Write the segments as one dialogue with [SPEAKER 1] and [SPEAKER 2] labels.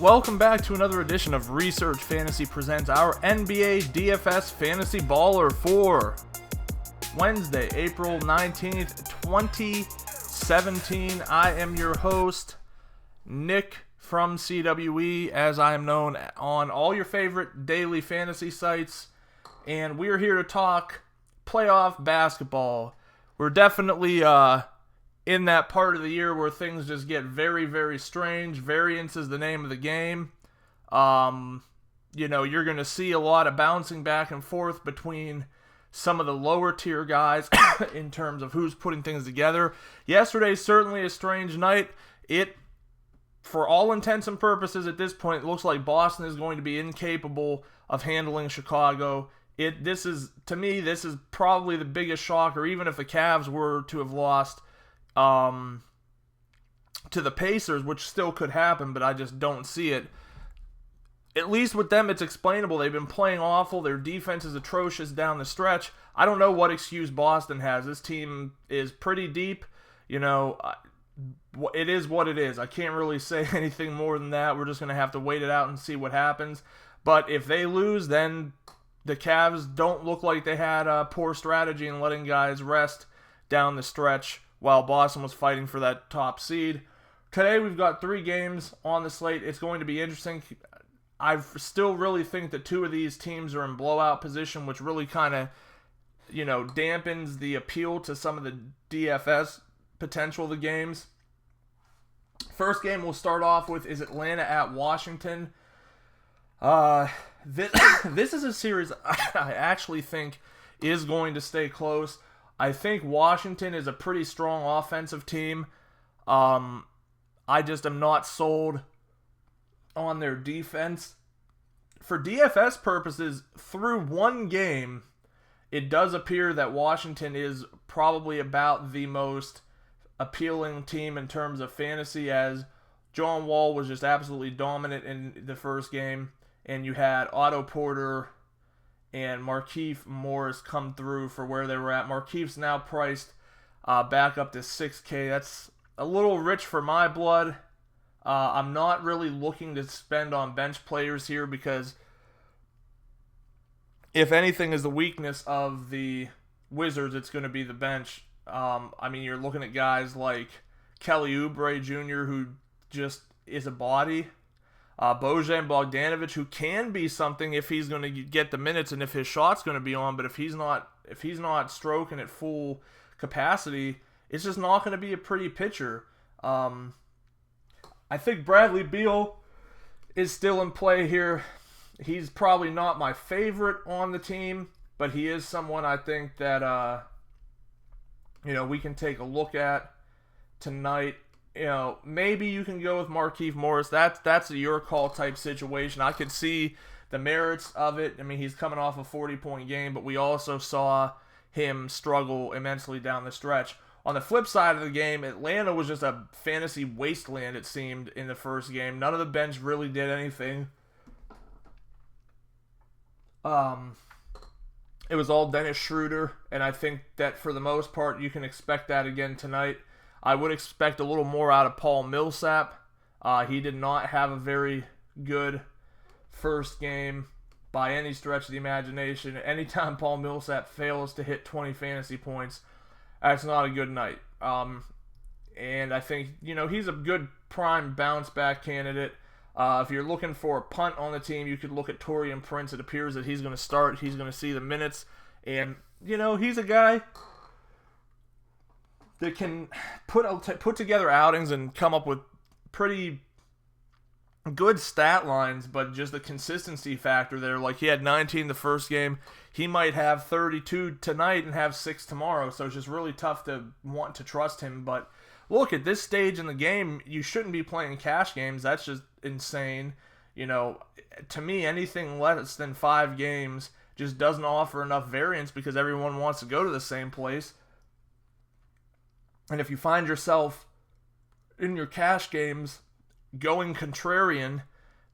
[SPEAKER 1] Welcome back to another edition of Research Fantasy Presents our NBA DFS Fantasy Baller for Wednesday, April 19th, 2017. I am your host, Nick from CWE, as I am known on all your favorite daily fantasy sites, and we're here to talk playoff basketball. We're definitely in that part of the year where things just get very, very strange. Variance is the name of the game. You're going to see a lot of bouncing back and forth between some of the lower tier guys in terms of who's putting things together. Yesterday's certainly a strange night. For all intents and purposes at this point, it looks like Boston is going to be incapable of handling Chicago. This is probably the biggest shocker, even if the Cavs were to have lost to the Pacers, which still could happen, but I just don't see it. At least with them, it's explainable. They've been playing awful. Their defense is atrocious down the stretch. I don't know what excuse Boston has. This team is pretty deep. It is what it is. I can't really say anything more than that. We're just going to have to wait it out and see what happens. But if they lose, then the Cavs don't look like they had a poor strategy in letting guys rest down the stretch while Boston was fighting for that top seed. Today we've got 3 games on the slate. It's going to be interesting. I still really think that 2 of these teams are in blowout position, which really kind of, dampens the appeal to some of the DFS potential of the games. First game we'll start off with is Atlanta at Washington. This is a series I actually think is going to stay close. I think Washington is a pretty strong offensive team. I just am not sold on their defense. For DFS purposes, through one game, it does appear that Washington is probably about the most appealing team in terms of fantasy, as John Wall was just absolutely dominant in the first game, and you had Otto Porter and Markieff Morris come through for where they were at. Markieff's now priced back up to $6K. That's a little rich for my blood. I'm not really looking to spend on bench players here because if anything is the weakness of the Wizards, it's going to be the bench. You're looking at guys like Kelly Oubre Jr., who just is a body. Bojan Bogdanovic, who can be something if he's going to get the minutes and if his shot's going to be on, but if he's not stroking at full capacity, it's just not going to be a pretty pitcher. I think Bradley Beal is still in play here. He's probably not my favorite on the team, but he is someone I think that we can take a look at tonight. Maybe you can go with Markieff Morris. That's a your call type situation. I could see the merits of it. He's coming off a 40-point game, but we also saw him struggle immensely down the stretch. On the flip side of the game, Atlanta was just a fantasy wasteland, it seemed, in the first game. None of the bench really did anything. It was all Dennis Schroeder, and I think that for the most part you can expect that again tonight. I would expect a little more out of Paul Millsap. He did not have a very good first game by any stretch of the imagination. Anytime Paul Millsap fails to hit 20 fantasy points, that's not a good night. And I think, he's a good prime bounce back candidate. If you're looking for a punt on the team, you could look at Taurean Prince. It appears that he's going to start. He's going to see the minutes. And, he's a guy that can put together outings and come up with pretty good stat lines, but just the consistency factor there. Like, he had 19 the first game. He might have 32 tonight and have 6 tomorrow, so it's just really tough to want to trust him. But look, at this stage in the game, you shouldn't be playing cash games. That's just insane. To me, anything less than 5 games just doesn't offer enough variance because everyone wants to go to the same place. And if you find yourself in your cash games going contrarian,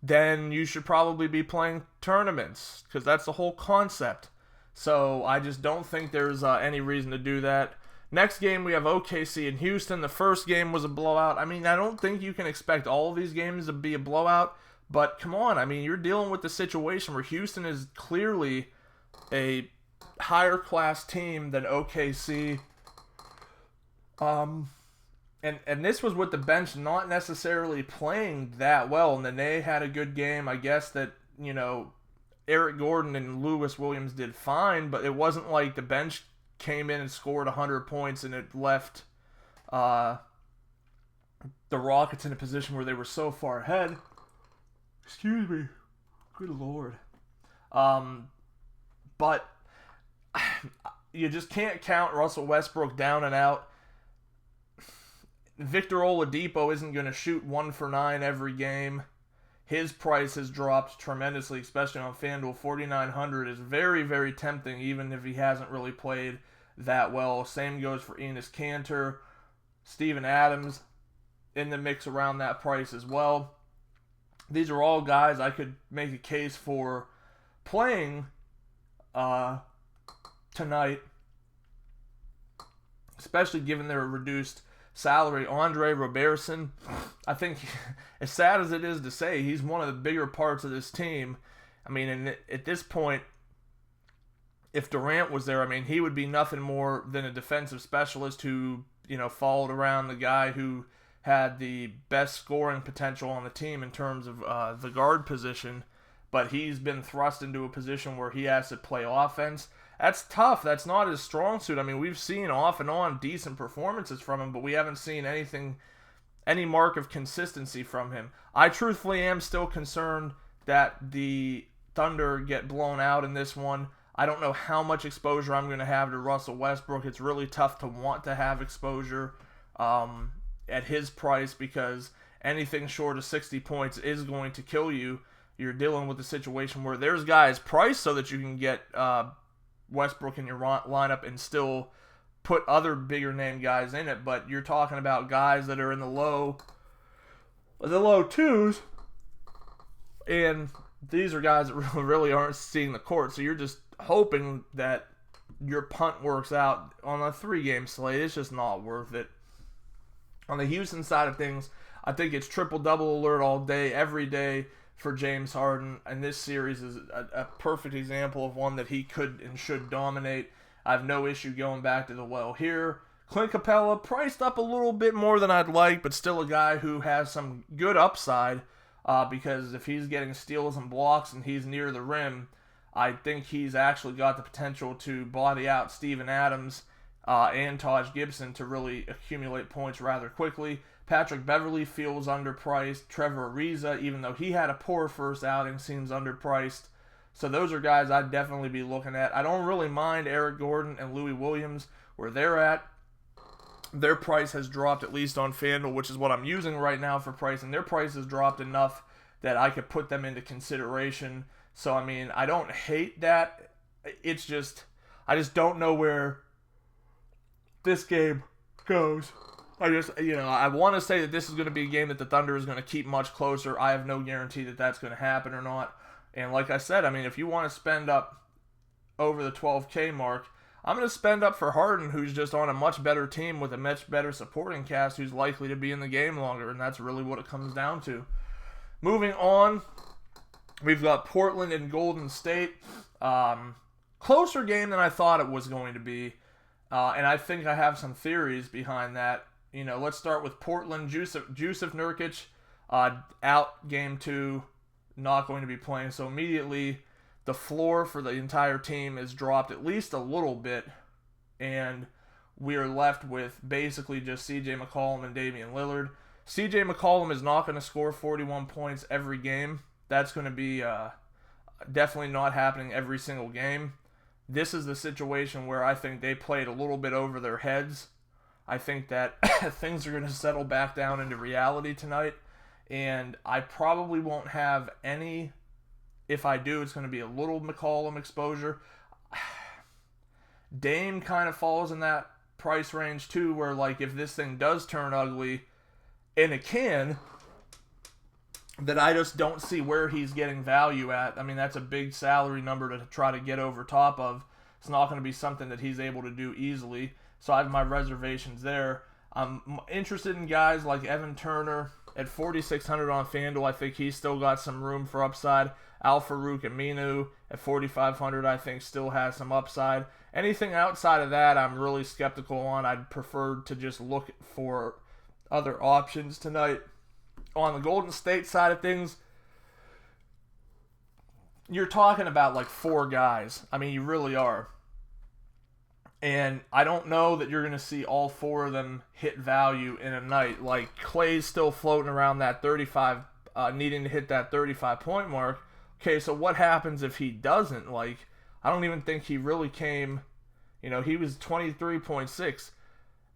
[SPEAKER 1] then you should probably be playing tournaments because that's the whole concept. So I just don't think there's any reason to do that. Next game, we have OKC and Houston. The first game was a blowout. I don't think you can expect all of these games to be a blowout, But come on, I mean, you're dealing with the situation where Houston is clearly a higher class team than OKC. And this was with the bench not necessarily playing that well. And then they had a good game. I guess that, Eric Gordon and Lewis Williams did fine, but it wasn't like the bench came in and scored 100 points and it left the Rockets in a position where they were so far ahead. Excuse me. Good Lord. But you just can't count Russell Westbrook down and out. Victor Oladipo isn't going to shoot 1 for 9 every game. His price has dropped tremendously, especially on FanDuel. $4,900 is very, very tempting, even if he hasn't really played that well. Same goes for Enes Kanter. Steven Adams in the mix around that price as well. These are all guys I could make a case for playing tonight, especially given their reduced salary. Andre Robertson, I think, as sad as it is to say, he's one of the bigger parts of this team. I mean, and at this point, if Durant was there, I mean, he would be nothing more than a defensive specialist who, followed around the guy who had the best scoring potential on the team in terms of the guard position. But he's been thrust into a position where he has to play offense. That's tough. That's not his strong suit. I mean, we've seen off and on decent performances from him, but we haven't seen any mark of consistency from him. I truthfully am still concerned that the Thunder get blown out in this one. I don't know how much exposure I'm going to have to Russell Westbrook. It's really tough to want to have exposure at his price, because anything short of 60 points is going to kill you. You're dealing with a situation where there's guys priced so that you can get Westbrook in your lineup and still put other bigger name guys in it, but you're talking about guys that are in the low twos, and these are guys that really aren't seeing the court, so you're just hoping that your punt works out on a 3-game slate. It's just not worth it. On the Houston side of things, I think it's triple-double alert all day, every day for James Harden, and this series is a perfect example of one that he could and should dominate. I have no issue going back to the well here. Clint Capella, priced up a little bit more than I'd like, but still a guy who has some good upside, because if he's getting steals and blocks and he's near the rim, I think he's actually got the potential to body out Steven Adams and Taj Gibson to really accumulate points rather quickly. Patrick Beverley feels underpriced. Trevor Ariza, even though he had a poor first outing, seems underpriced. So those are guys I'd definitely be looking at. I don't really mind Eric Gordon and Louis Williams where they're at. Their price has dropped, at least on FanDuel, which is what I'm using right now for pricing. Their price has dropped enough that I could put them into consideration. So, I mean, I don't hate that. It's just, I just don't know where this game goes. I want to say that this is going to be a game that the Thunder is going to keep much closer. I have no guarantee that that's going to happen or not. And like I said, I mean, if you want to spend up over the 12K mark, I'm going to spend up for Harden, who's just on a much better team with a much better supporting cast, who's likely to be in the game longer, and that's really what it comes down to. Moving on, we've got Portland and Golden State. Closer game than I thought it was going to be, and I think I have some theories behind that. Let's start with Portland. Jusuf Nurkic, out game 2, not going to be playing. So immediately, the floor for the entire team is dropped at least a little bit, and we are left with basically just C.J. McCollum and Damian Lillard. C.J. McCollum is not going to score 41 points every game. That's going to be definitely not happening every single game. This is the situation where I think they played a little bit over their heads. I think that things are going to settle back down into reality tonight, and I probably won't have any. If I do, it's going to be a little McCollum exposure. Dame kind of falls in that price range too, where like if this thing does turn ugly, and it can, that I just don't see where he's getting value at. I mean, that's a big salary number to try to get over top of. It's not going to be something that he's able to do easily. So I have my reservations there. I'm interested in guys like Evan Turner at 4,600 on FanDuel. I think he's still got some room for upside. Al-Farouq Aminu at 4,500, I think, still has some upside. Anything outside of that, I'm really skeptical on. I'd prefer to just look for other options tonight. On the Golden State side of things, you're talking about like 4 guys. I mean, you really are. And I don't know that you're going to see all 4 of them hit value in a night. Like, Clay's still floating around that 35, needing to hit that 35-point mark. Okay, so what happens if he doesn't? Like, I don't even think he really came, he was 23.6.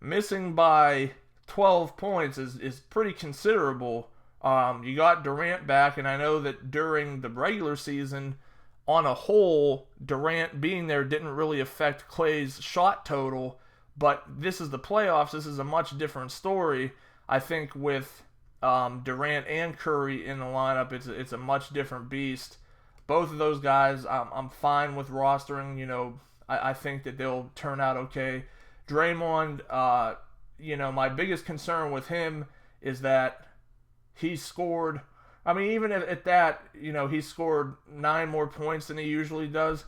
[SPEAKER 1] Missing by 12 points is pretty considerable. You got Durant back, and I know that during the regular season, on a whole, Durant being there didn't really affect Clay's shot total, but this is the playoffs. This is a much different story. I think with Durant and Curry in the lineup, it's a much different beast. Both of those guys, I'm fine with rostering. I think that they'll turn out okay. Draymond, my biggest concern with him is that he scored. I mean, even at that, he scored 9 more points than he usually does.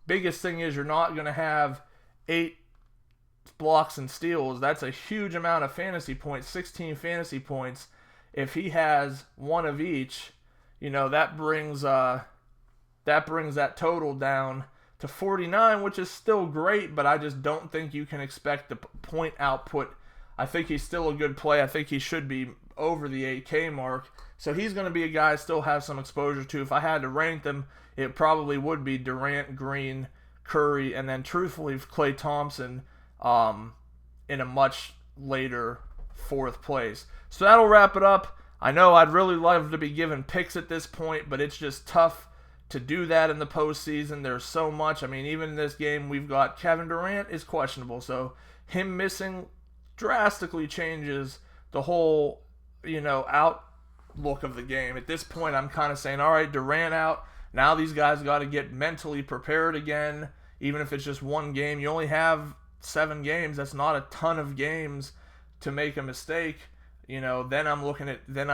[SPEAKER 1] Biggest thing is you're not going to have 8 blocks and steals. That's a huge amount of fantasy points, 16 fantasy points. If he has 1 of each, that brings that total down to 49, which is still great, but I just don't think you can expect the point output. I think he's still a good play. I think he should be over the 8K mark. So he's going to be a guy I still have some exposure to. If I had to rank them, it probably would be Durant, Green, Curry, and then truthfully Klay Thompson in a much later 4th place. So that'll wrap it up. I know I'd really love to be giving picks at this point, but it's just tough to do that in the postseason. There's so much. I mean, even in this game, we've got Kevin Durant is questionable. So him missing drastically changes the whole, outlook of the game. At this point, I'm kind of saying, all right, Durant out. Now these guys got to get mentally prepared again, even if it's just 1 game. You only have 7 games. That's not a ton of games to make a mistake. Then I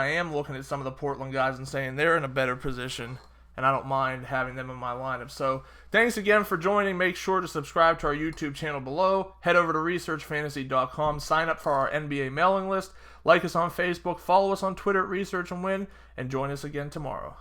[SPEAKER 1] am looking at some of the Portland guys and saying they're in a better position, and I don't mind having them in my lineup. So thanks again for joining. Make sure to subscribe to our YouTube channel below. Head over to researchfantasy.com. Sign up for our NBA mailing list. Like us on Facebook. Follow us on Twitter at Research and Win. And join us again tomorrow.